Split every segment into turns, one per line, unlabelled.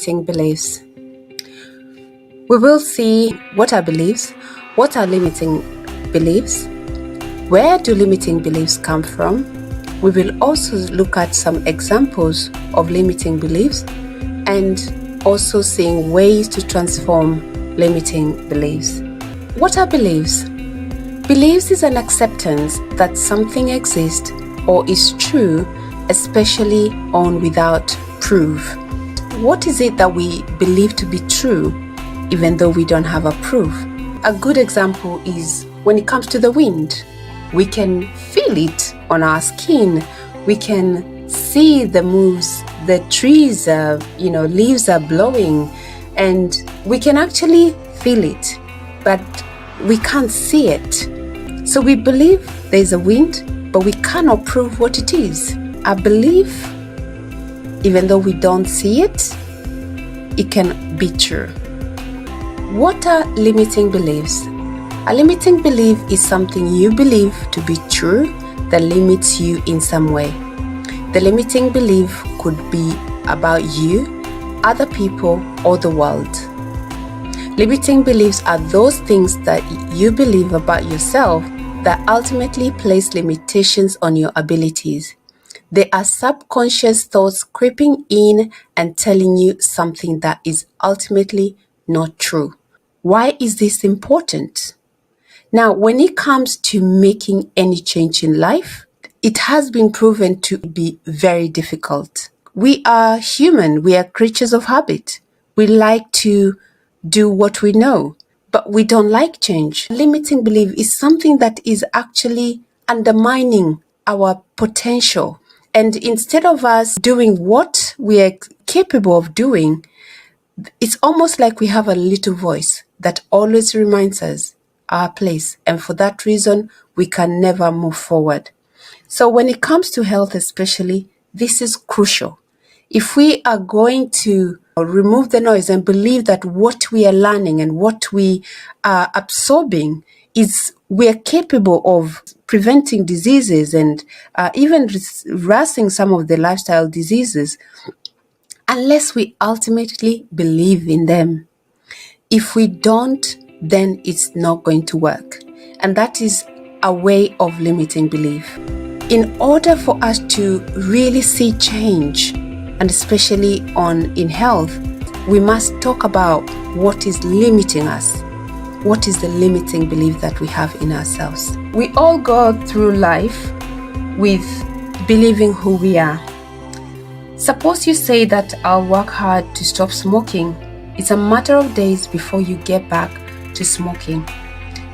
limiting beliefs. We will see what are beliefs, what are limiting beliefs, where do limiting beliefs come from. We will also look at some examples of limiting beliefs and also seeing ways to transform limiting beliefs. What are beliefs? Beliefs is an acceptance that something exists or is true, especially on without proof. What is it that we believe to be true, even though we don't have a proof? A good example is when it comes to the wind. We can feel it on our skin. We can see the moves, the trees, leaves are blowing, and we can actually feel it, but we can't see it. So we believe there's a wind, but we cannot prove what it is. A belief, even though we don't see it, it can be true. What are limiting beliefs? A limiting belief is something you believe to be true that limits you in some way. The limiting belief could be about you, other people, or the world. Limiting beliefs are those things that you believe about yourself that ultimately place limitations on your abilities. They are subconscious thoughts creeping in and telling you something that is ultimately not true. Why is this important? Now, when it comes to making any change in life, it has been proven to be very difficult. We are human. We are creatures of habit. We like to do what we know, but we don't like change. Limiting belief is something that is actually undermining our potential. And instead of us doing what we are capable of doing, it's almost like we have a little voice that always reminds us our place. And for that reason, we can never move forward. So when it comes to health especially, this is crucial. If we are going to remove the noise and believe that what we are learning and what we are absorbing is we are capable of preventing diseases and even reversing some of the lifestyle diseases, unless we ultimately believe in them. If we don't, then it's not going to work. And that is a way of limiting belief. In order for us to really see change, and especially in health, we must talk about what is limiting us. What is the limiting belief that we have in ourselves? We all go through life with believing who we are. Suppose you say that I'll work hard to stop smoking. It's a matter of days before you get back to smoking.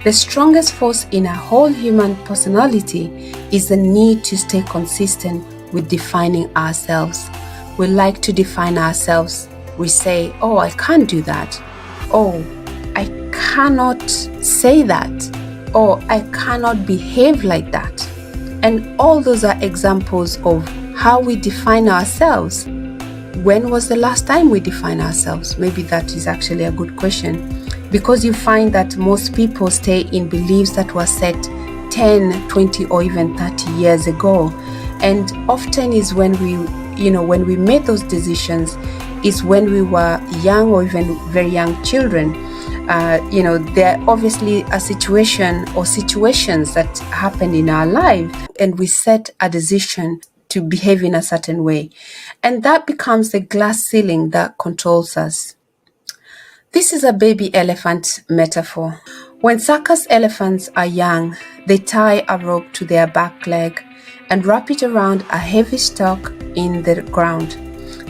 The strongest force in a whole human personality is the need to stay consistent with defining ourselves. We like to define ourselves. We say, oh, I can't do that. Oh, I cannot say that. Or I cannot behave like that. And all those are examples of how we define ourselves. When was the last time we defined ourselves? Maybe that is actually a good question. Because you find that most people stay in beliefs that were set 10, 20, or even 30 years ago. And often is when we made those decisions is when we were young or even very young children. There are obviously a situation or situations that happen in our life and we set a decision to behave in a certain way. And that becomes the glass ceiling that controls us. This is a baby elephant metaphor. When circus elephants are young, they tie a rope to their back leg and wrap it around a heavy stalk in the ground.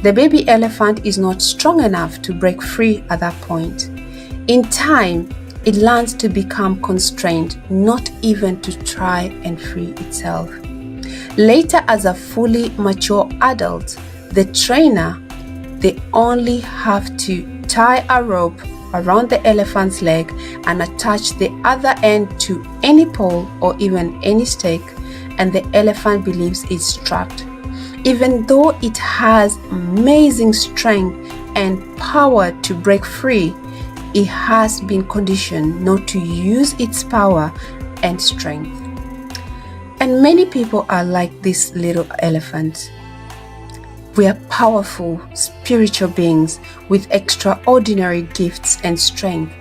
The baby elephant is not strong enough to break free at that point. In time, it learns to become constrained, not even to try and free itself. Later, as a fully mature adult, the trainer, they only have to tie a rope around the elephant's leg and attach the other end to any pole or even any stake, and the elephant believes it's trapped. Even though it has amazing strength and power to break free, it has been conditioned not to use its power and strength. And many people are like this little elephant. We are powerful spiritual beings with extraordinary gifts and strength.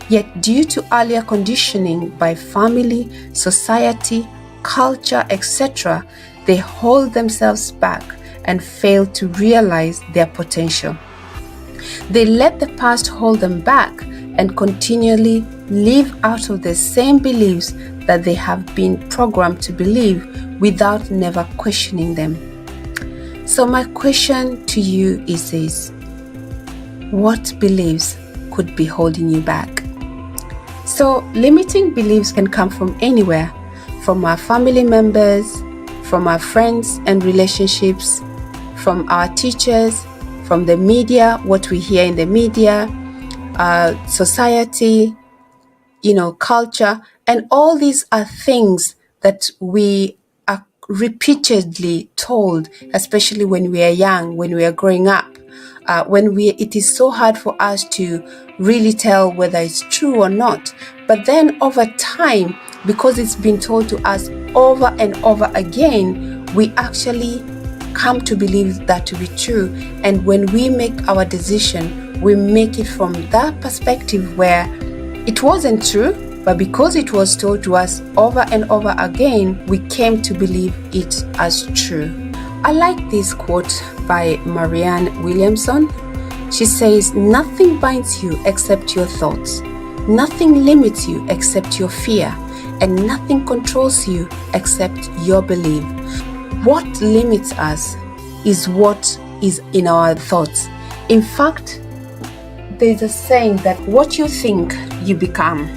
Yet due to earlier conditioning by family, society, culture, etc., they hold themselves back and fail to realize their potential. They let the past hold them back and continually live out of the same beliefs that they have been programmed to believe without never questioning them. So my question to you is this: what beliefs could be holding you back? So limiting beliefs can come from anywhere, from our family members, from our friends and relationships, from our teachers, from the media, what we hear in the media, society, culture, and all these are things that we are repeatedly told, especially when we are young, when we are growing up, it is so hard for us to really tell whether it's true or not. But then over time, because it's been told to us over and over again, we actually come to believe that to be true. And when we make our decision, we make it from that perspective where it wasn't true, but because it was told to us over and over again, we came to believe it as true. I like this quote by Marian Williamson. She says, "Nothing binds you except your thoughts. Nothing limits you except your fear. And nothing controls you except your belief." What limits us is what is in our thoughts. In fact, there's a saying that what you think, you become.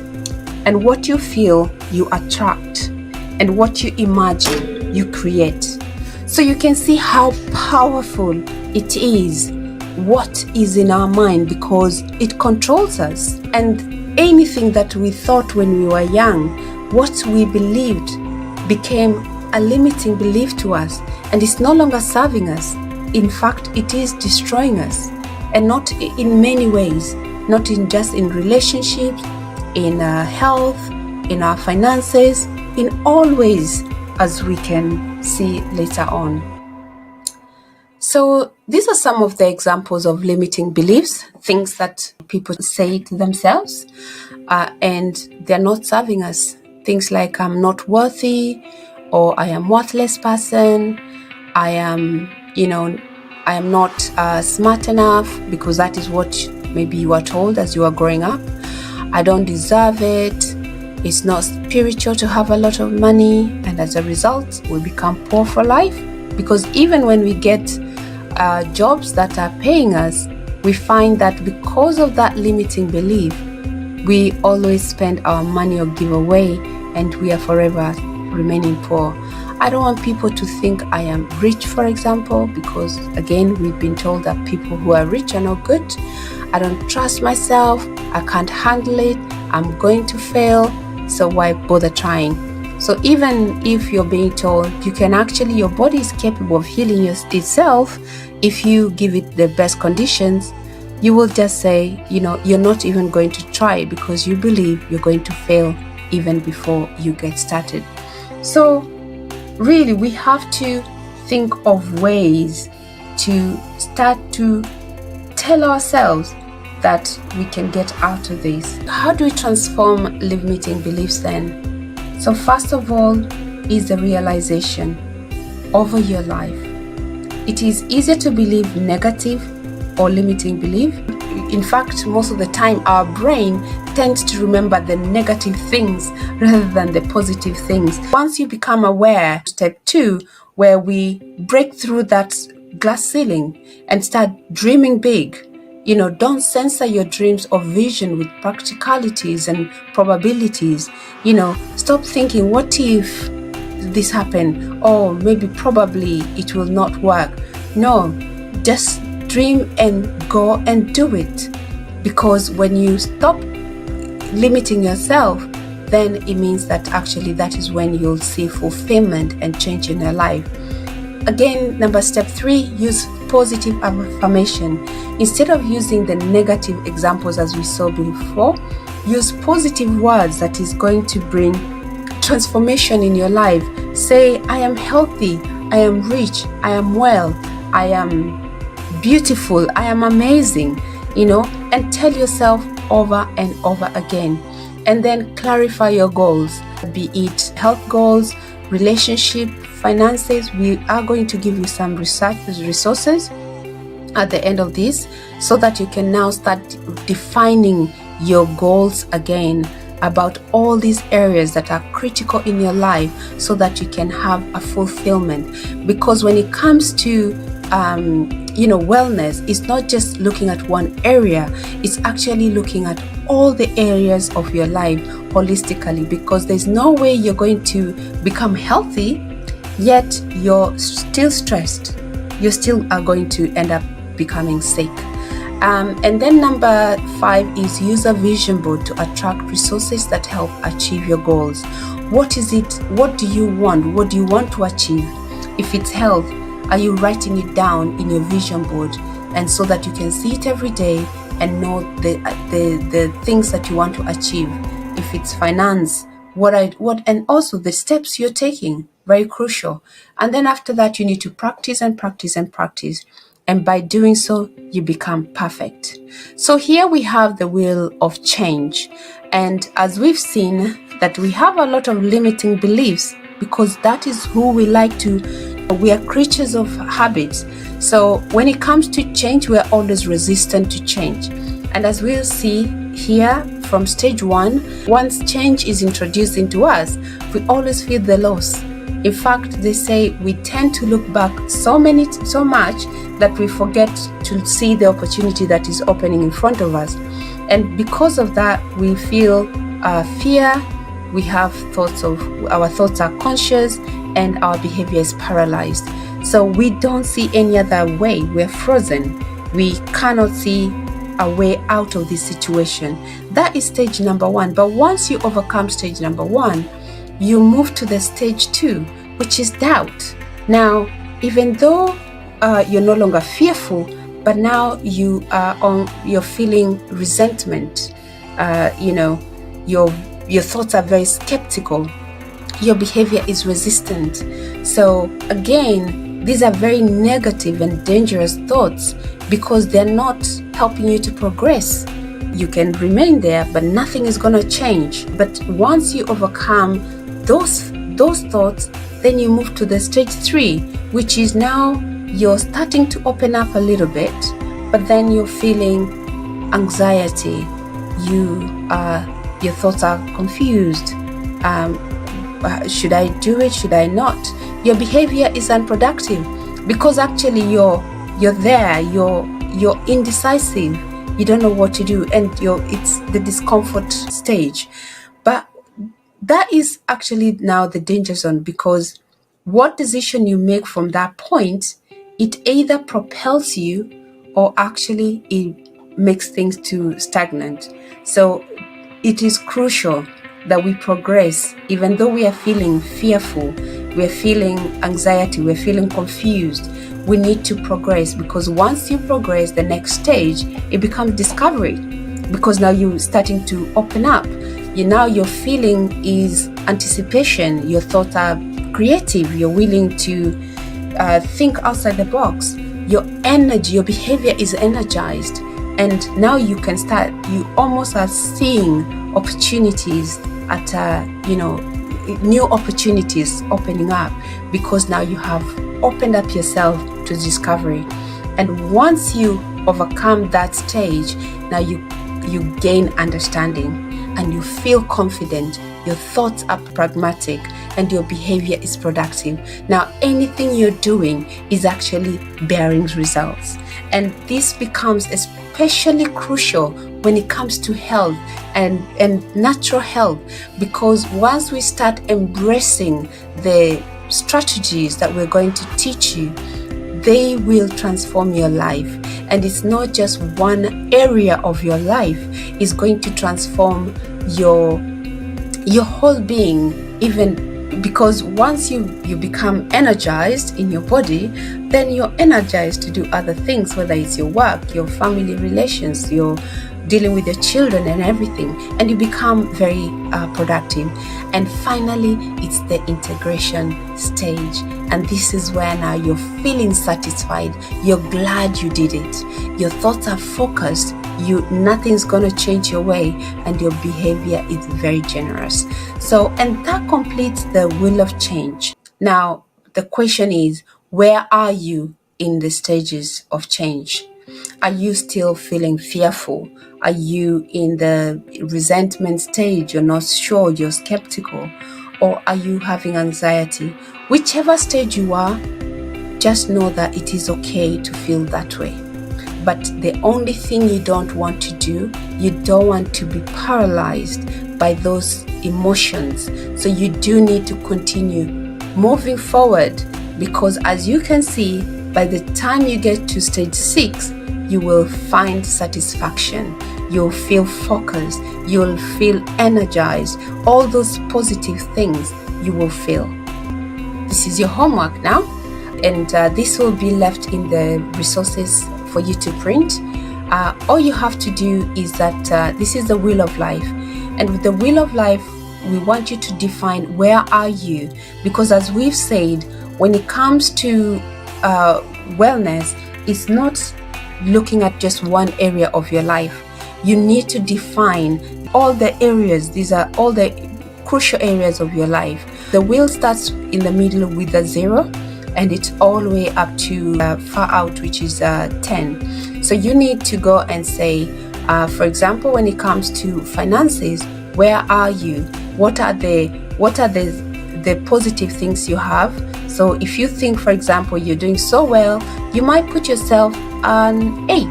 And what you feel, you attract. And what you imagine, you create. So you can see how powerful it is what is in our mind, because it controls us. And anything that we thought when we were young, what we believed, became a limiting belief to us, and it's no longer serving us. In fact, it is destroying us, and not in many ways, not in just in relationships, in health, in our finances, in all ways, as we can see later on. So these are some of the examples of limiting beliefs, things that people say to themselves, and they're not serving us. Things like, I'm not worthy, or I am worthless person, I am not smart enough, because that is what maybe you were told as you were growing up. I don't deserve it. It's not spiritual to have a lot of money, and as a result, we become poor for life. Because even when we get jobs that are paying us, we find that because of that limiting belief, we always spend our money or give away, and we are forever remaining poor. I don't want people to think I am rich, for example, because again, we've been told that people who are rich are not good. I don't trust myself. I can't handle it. I'm going to fail. So why bother trying? So even if you're being told your body is capable of healing itself if you give it the best conditions, you will just say, you're not even going to try, because you believe you're going to fail even before you get started. So really, we have to think of ways to start to tell ourselves that we can get out of this. How do we transform limiting beliefs then? So first of all is the realization over your life. It is easier to believe negative or limiting belief. In fact, most of the time our brain tends to remember the negative things rather than the positive things. Once you become aware, step 2, where we break through that glass ceiling and start dreaming big. Don't censor your dreams or vision with practicalities and probabilities. Stop thinking, what if this happened? Or maybe probably it will not work. No, just dream and go and do it. Because when you stop limiting yourself, then it means that actually that is when you'll see fulfillment and change in your life. Again, step 3, use positive affirmation. Instead of using the negative examples as we saw before, use positive words that is going to bring transformation in your life. Say, I am healthy, I am rich, I am well, I am beautiful, I am amazing, and tell yourself over and over again. And then clarify your goals, be it health goals, relationship, finances. We are going to give you some resources at the end of this, so that you can now start defining your goals again about all these areas that are critical in your life, so that you can have a fulfillment. Because when it comes to wellness, it's not just looking at one area, it's actually looking at all the areas of your life holistically, because there's no way you're going to become healthy yet you're still stressed. You still are going to end up becoming sick. And then number 5 is use a vision board to attract resources that help achieve your goals. What is it? What do you want? What do you want to achieve? If it's health, are you writing it down in your vision board, and so that you can see it every day and know the things that you want to achieve? If it's finance, and also the steps you're taking, very crucial. And then after that, you need to practice and practice and practice. And by doing so, you become perfect. So here we have the wheel of change. And as we've seen, that we have a lot of limiting beliefs, because that is who we like to. We are creatures of habits. So when it comes to change, we are always resistant to change. And as we'll see here from stage 1, once change is introduced into us, we always feel the loss. In fact, they say we tend to look back so much that we forget to see the opportunity that is opening in front of us. And because of that, we feel fear. We have our thoughts are conscious, and our behavior is paralyzed. So we don't see any other way. We're frozen. We cannot see a way out of this situation. That is stage number 1. But once you overcome stage number 1, you move to the stage 2, which is doubt. Now, even though you're no longer fearful, but now you're feeling resentment. Your thoughts are very skeptical. Your behavior is resistant. So again, these are very negative and dangerous thoughts, because they're not helping you to progress. You can remain there, but nothing is going to change. But once you overcome those thoughts, then you move to the stage 3, which is now you're starting to open up a little bit, but then you're feeling anxiety. Your thoughts are confused. Should I do it? Should I not? Your behavior is unproductive, because actually you're there. You're indecisive. You don't know what to do, and it's the discomfort stage. But that is actually now the danger zone, because what decision you make from that point, it either propels you or actually it makes things too stagnant. So it is crucial that we progress, even though we are feeling fearful, we're feeling anxiety, we're feeling confused. We need to progress, because once you progress, the next stage, it becomes discovery, because now you're starting to open up. Your feeling is anticipation. Your thoughts are creative. You're willing to think outside the box. Your energy, your behavior is energized. And now you can start, you almost are seeing opportunities at, new opportunities opening up, because now you have opened up yourself to discovery. And once you overcome that stage, now you gain understanding and you feel confident. Your thoughts are pragmatic and your behavior is productive. Now anything you're doing is actually bearing results. And this becomes especially crucial when it comes to health and natural health, because once we start embracing the strategies that we're going to teach you, they will transform your life. And it's not just one area of your life, it's going to transform your whole being, even because once you become energized in your body, then you're energized to do other things, whether it's your work, your family relations, your dealing with your children and everything, and you become very productive. And finally, it's the integration stage, and this is where now you're feeling satisfied, you're glad you did it, your thoughts are focused, nothing's going to change your way, and your behavior is very generous. So, and that completes the wheel of change. Now the question is, where are you in the stages of change? Are you still feeling fearful? Are you in the resentment stage? You're not sure, you're skeptical, or are you having anxiety? Whichever stage you are, just know that it is okay to feel that way. But the only thing you don't want to do, you don't want to be paralyzed by those emotions. So you do need to continue moving forward, because as you can see, by the time you get to stage 6, you will find satisfaction, you'll feel focused, you'll feel energized, all those positive things you will feel. This is your homework now, and this will be left in the resources for you to print. All you have to do is that this is the wheel of life, and with the wheel of life, we want you to define where are you, because as we've said, when it comes to wellness, it's not looking at just one area of your life. You need to define all the areas. These are all the crucial areas of your life. The wheel starts in the middle with a 0, and it's all the way up to far out, which is 10. So you need to go and say, for example, when it comes to finances, where are you? What are the positive things you have? So if you think, for example, you're doing so well, you might put yourself an 8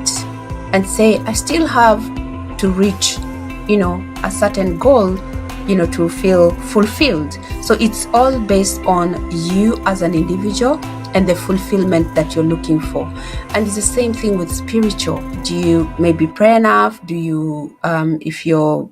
and say, I still have to reach, a certain goal, to feel fulfilled. So it's all based on you as an individual and the fulfillment that you're looking for. And it's the same thing with spiritual. Do you maybe pray enough? Do you, if you're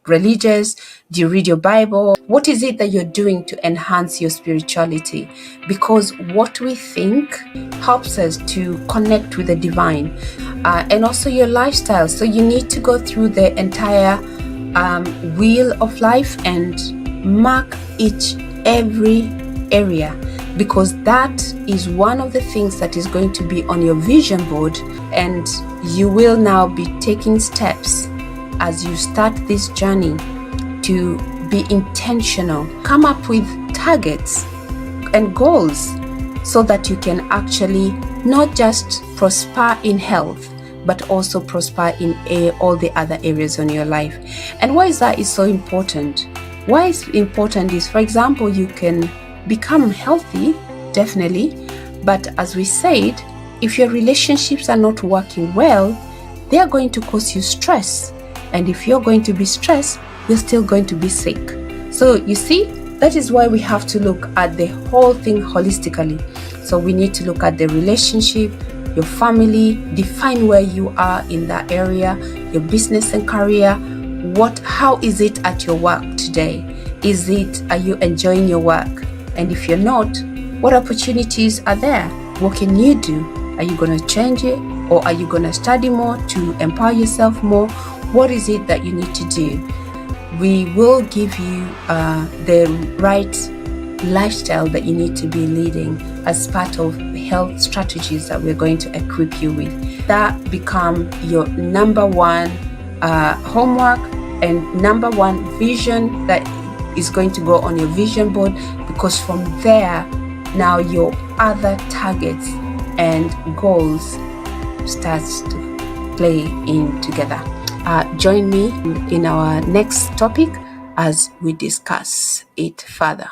religious, do you read your Bible? What is it that you're doing to enhance your spirituality? Because what we think helps us to connect with the divine, and also your lifestyle. So you need to go through the entire wheel of life and mark every area, because that is one of the things that is going to be on your vision board, and you will now be taking steps as you start this journey to be intentional. Come up with targets and goals so that you can actually not just prosper in health, but also prosper in all the other areas in your life. And why is that is so important? Why it's important is, for example, you can become healthy, definitely, but as we said, if your relationships are not working well, they are going to cause you stress. And if you're going to be stressed, you're still going to be sick. So you see, that is why we have to look at the whole thing holistically. So we need to look at the relationship, your family, define where you are in that area, your business and career. How is it at your work today? Are you enjoying your work? And if you're not, what opportunities are there? What can you do? Are you going to change it, or are you going to study more to empower yourself more? What is it that you need to do? We will give you the right lifestyle that you need to be leading as part of health strategies that we're going to equip you with. That become your number one homework and number one vision that is going to go on your vision board, because from there, now your other targets and goals starts to play in together. Join me in our next topic as we discuss it further.